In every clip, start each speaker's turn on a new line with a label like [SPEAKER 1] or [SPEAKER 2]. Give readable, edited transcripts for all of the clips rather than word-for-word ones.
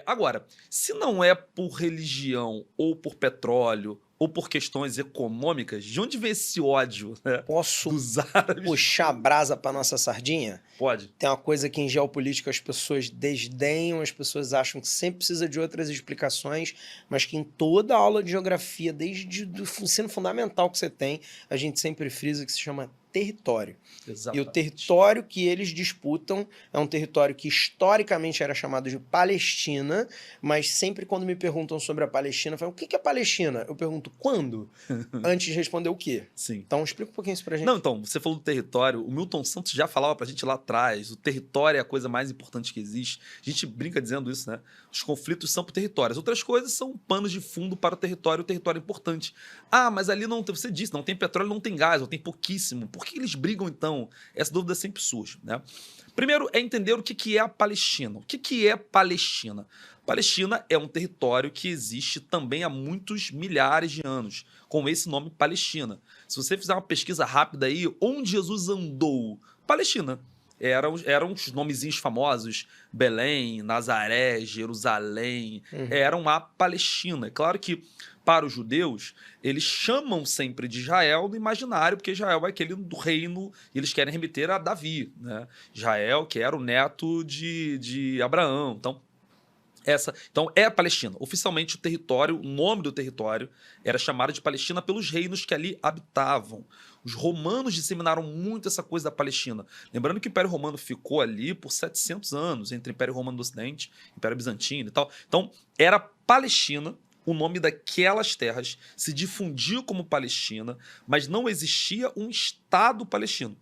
[SPEAKER 1] Agora, se não é por religião ou por petróleo ou por questões econômicas, de onde vem esse ódio, né,
[SPEAKER 2] Posso
[SPEAKER 1] dos árabes?
[SPEAKER 2] puxar a brasa para nossa sardinha?
[SPEAKER 1] Pode.
[SPEAKER 2] Tem uma coisa que em geopolítica as pessoas desdenham, as pessoas acham que sempre precisa de outras explicações, mas que em toda aula de geografia, desde o ensino fundamental que você tem, a gente sempre frisa que se chama território. E o
[SPEAKER 1] Exatamente.
[SPEAKER 2] território que eles disputam é um território que historicamente era chamado de Palestina, mas sempre quando me perguntam sobre a Palestina, eu falo, o que é Palestina? Eu pergunto, quando? Antes de responder o quê?
[SPEAKER 1] Sim.
[SPEAKER 2] Então explica um pouquinho isso pra gente.
[SPEAKER 1] Não, então, você falou do território, o Milton Santos já falava pra gente lá atrás, o território é a coisa mais importante que existe. A gente brinca dizendo isso, né? Os conflitos são por territórios. Outras coisas são panos de fundo para o território é importante. Ah, mas ali não tem, você disse, não tem petróleo, não tem gás, ou tem pouquíssimo. Por que eles brigam então? Essa dúvida sempre surge, né? Primeiro é entender o que é a Palestina. O que é Palestina? Palestina é um território que existe também há muitos milhares de anos, com esse nome Palestina. Se você fizer uma pesquisa rápida aí, onde Jesus andou? Palestina. Eram os nomezinhos famosos, Belém, Nazaré, Jerusalém, eram a Palestina. É claro que, para os judeus, eles chamam sempre de Israel no imaginário, porque Israel é aquele do reino, e eles querem remeter a Davi, né? Israel, que era o neto de Abraão. Então é a Palestina. Oficialmente o território, o nome do território era chamado de Palestina pelos reinos que ali habitavam. Os romanos disseminaram muito essa coisa da Palestina. Lembrando que o Império Romano ficou ali por 700 anos, entre o Império Romano do Ocidente, Império Bizantino e tal. Então era Palestina, o nome daquelas terras se difundiu como Palestina, mas não existia um Estado palestino.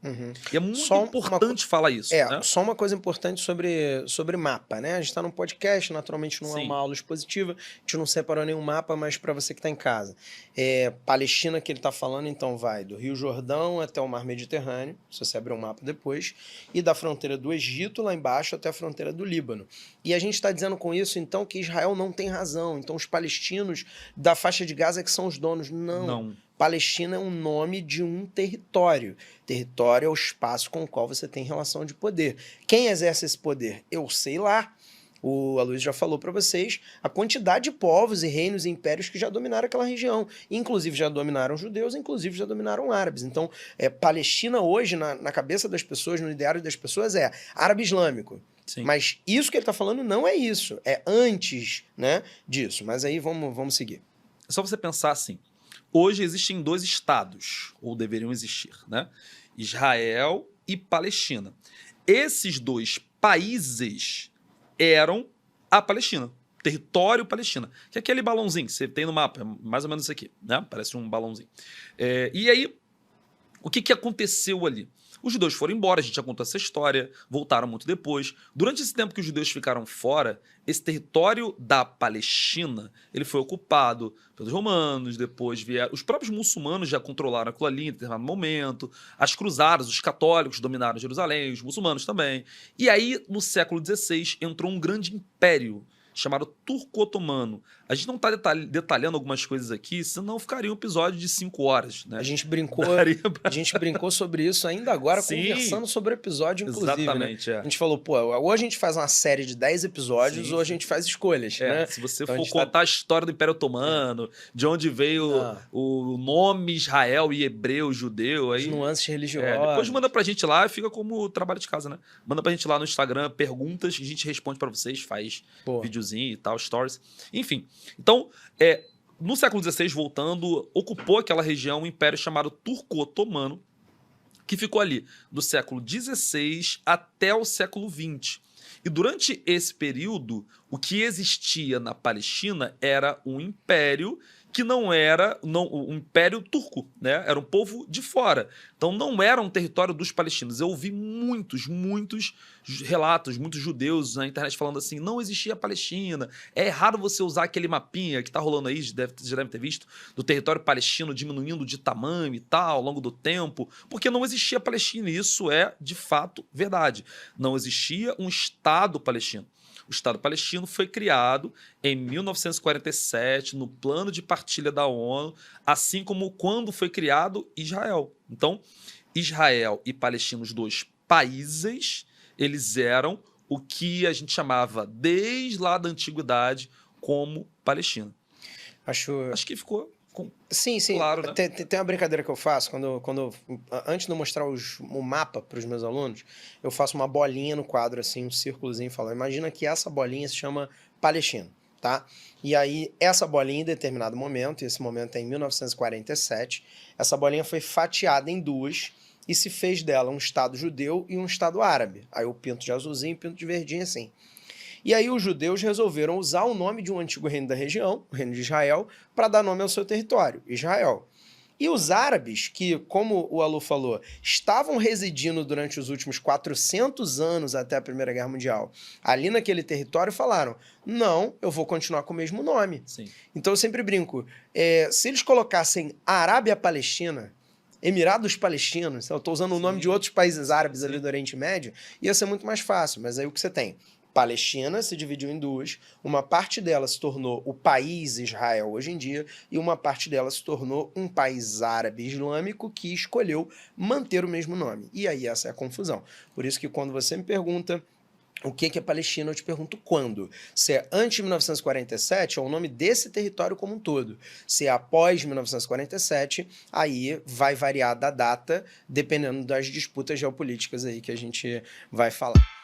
[SPEAKER 1] E é muito importante falar isso, né?
[SPEAKER 2] Só uma coisa importante sobre mapa, né? A gente está num podcast, naturalmente não é uma
[SPEAKER 1] Sim.
[SPEAKER 2] aula expositiva, a gente não separou nenhum mapa, mas para você que está em casa. Palestina que ele está falando, então, vai do Rio Jordão até o Mar Mediterrâneo, se você abrir um mapa depois, e da fronteira do Egito, lá embaixo, até a fronteira do Líbano. E a gente está dizendo com isso, então, que Israel não tem razão. Então, os palestinos da faixa de Gaza que são os donos. Não. Palestina é um nome de um território. Território é o espaço com o qual você tem relação de poder. Quem exerce esse poder? Eu sei lá. O Aloysio já falou para vocês a quantidade de povos e reinos e impérios que já dominaram aquela região. Inclusive já dominaram judeus, inclusive já dominaram árabes. Então, Palestina hoje, na cabeça das pessoas, no ideário das pessoas, é árabe islâmico.
[SPEAKER 1] Sim.
[SPEAKER 2] Mas isso que ele está falando não é isso. É antes, né, disso. Mas aí vamos seguir.
[SPEAKER 1] É só você pensar assim. Hoje existem dois estados, ou deveriam existir, né? Israel e Palestina. Esses dois países eram a Palestina, território Palestina, que é aquele balãozinho que você tem no mapa, mais ou menos isso aqui, né? Parece um balãozinho. E aí, o que aconteceu ali? Os judeus foram embora, a gente já contou essa história, voltaram muito depois. Durante esse tempo que os judeus ficaram fora, esse território da Palestina, ele foi ocupado pelos romanos, depois vieram... Os próprios muçulmanos já controlaram aquilo ali em determinado momento, as cruzadas, os católicos dominaram Jerusalém, os muçulmanos também. E aí, no século XVI, entrou um grande império chamado Turco-Otomano. A gente não está detalhando algumas coisas aqui, senão ficaria um episódio de 5 horas, né?
[SPEAKER 2] A gente brincou sobre isso ainda agora, conversando sobre o episódio, inclusive.
[SPEAKER 1] Exatamente,
[SPEAKER 2] né? A gente falou, ou a gente faz uma série de 10 episódios, ou a gente faz escolhas, né?
[SPEAKER 1] Se você então, for contar a história do Império Otomano, de onde veio o nome Israel e hebreu, judeu...
[SPEAKER 2] As nuances religiosas.
[SPEAKER 1] Depois manda pra gente lá, fica como trabalho de casa, né? Manda pra gente lá no Instagram, perguntas, que a gente responde pra vocês, faz videozinho e tal, stories. Enfim, então, no século XVI, voltando, ocupou aquela região um império chamado Turco-Otomano, que ficou ali do século XVI até o século XX. E durante esse período, o que existia na Palestina era um império que não era um império turco, né? Era um povo de fora. Então não era um território dos palestinos. Eu ouvi muitos relatos, muitos judeus na internet falando assim, não existia Palestina, é errado você usar aquele mapinha que tá rolando aí, já deve ter visto, do território palestino diminuindo de tamanho e tal, ao longo do tempo, porque não existia Palestina, e isso é, de fato, verdade. Não existia um Estado palestino. O Estado palestino foi criado em 1947, no plano de partilha da ONU, assim como quando foi criado Israel. Então, Israel e Palestina, os dois países, eles eram o que a gente chamava, desde lá da antiguidade, como Palestina. Acho que ficou
[SPEAKER 2] sim.
[SPEAKER 1] claro, né?
[SPEAKER 2] Tem uma brincadeira que eu faço, antes de eu mostrar o mapa para os meus alunos, eu faço uma bolinha no quadro, assim, um círculozinho, e falo, imagina que essa bolinha se chama Palestina, tá? E aí, essa bolinha, em determinado momento, e esse momento é em 1947, essa bolinha foi fatiada em duas e se fez dela um Estado judeu e um Estado árabe. Aí eu pinto de azulzinho, pinto de verdinho, assim. E aí os judeus resolveram usar o nome de um antigo reino da região, o reino de Israel, para dar nome ao seu território, Israel. E os árabes, que, como o Alu falou, estavam residindo durante os últimos 400 anos até a Primeira Guerra Mundial, ali naquele território, falaram, não, eu vou continuar com o mesmo nome.
[SPEAKER 1] Sim.
[SPEAKER 2] Então eu sempre brinco, se eles colocassem Arábia-Palestina, Emirados Palestinos, eu estou usando o nome de outros países árabes ali do Oriente Médio, ia ser muito mais fácil, mas aí o que você tem? Palestina se dividiu em duas, uma parte dela se tornou o país Israel hoje em dia, e uma parte dela se tornou um país árabe islâmico que escolheu manter o mesmo nome. E aí essa é a confusão. Por isso que quando você me pergunta o que é Palestina, eu te pergunto quando. Se é antes de 1947, é o nome desse território como um todo. Se é após 1947, aí vai variar da data, dependendo das disputas geopolíticas aí que a gente vai falar.